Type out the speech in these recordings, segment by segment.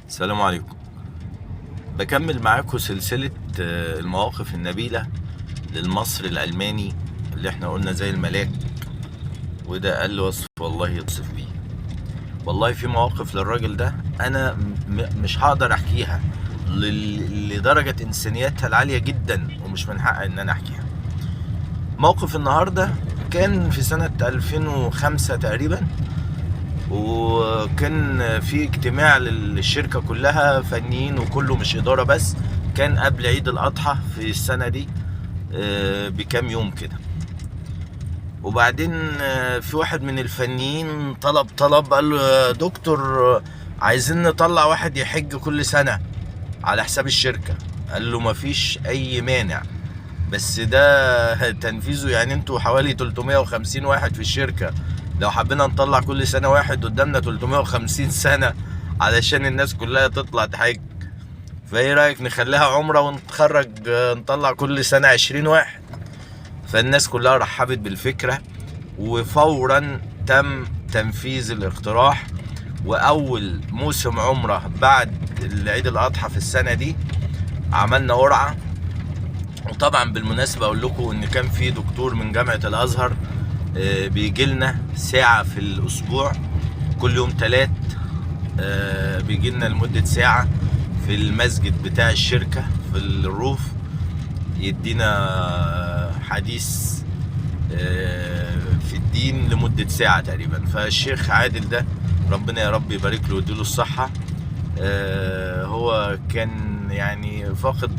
السلام عليكم. بكمل معاكم سلسلة المواقف النبيلة للمصري الألماني اللي احنا قلنا زي الملاك، وده أقل وصف والله يوصف بيه. والله في مواقف للراجل ده أنا مش هقدر أحكيها لدرجة إنسانيتها العالية جدا، ومش من حق إن أنا أحكيها. موقف النهاردة كان في سنة 2005 تقريبا، وكان في اجتماع للشركة كلها فنيين وكله مش إدارة بس. كان قبل عيد الأضحى في السنة دي بكام يوم كده. وبعدين في واحد من الفنيين طلب قال له يا دكتور عايزين نطلع واحد يحج كل سنة على حساب الشركة. قال له مفيش أي مانع، بس ده تنفيذه يعني انتوا حوالي 350 واحد في الشركة، لو حبينا نطلع كل سنة واحد قدامنا 350 سنة علشان الناس كلها تطلع تحج. فايه رأيك نخليها عمرة ونتخرج نطلع كل سنة 20 واحد؟ فالناس كلها رحبت بالفكرة، وفورا تم تنفيذ الاقتراح. واول موسم عمرة بعد العيد الاضحى في السنة دي عملنا قرعة. وطبعا بالمناسبة اقول لكم ان كان في دكتور من جامعة الازهر بيجي لنا ساعة في الاسبوع، كل يوم تلات بيجي لنا لمدة ساعة في المسجد بتاع الشركة في الروف، يدينا حديث في الدين لمدة ساعة تقريبا. فالشيخ عادل ده ربنا يا رب يبارك له ويديله الصحة، هو كان يعني فاقد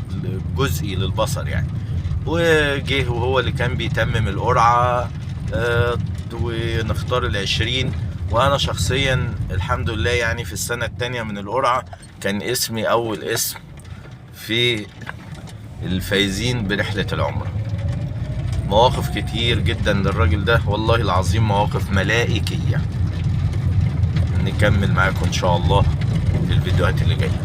جزئي للبصر يعني، وجه وهو اللي كان بيتمم القرعة ونختار 20. وانا شخصيا الحمد لله يعني في السنة التانية من القرعة كان اسمي اول اسم في الفايزين برحلة العمرة. مواقف كتير جدا للراجل ده والله العظيم، مواقف ملائكية. نكمل معاكم ان شاء الله في الفيديوهات اللي جايه.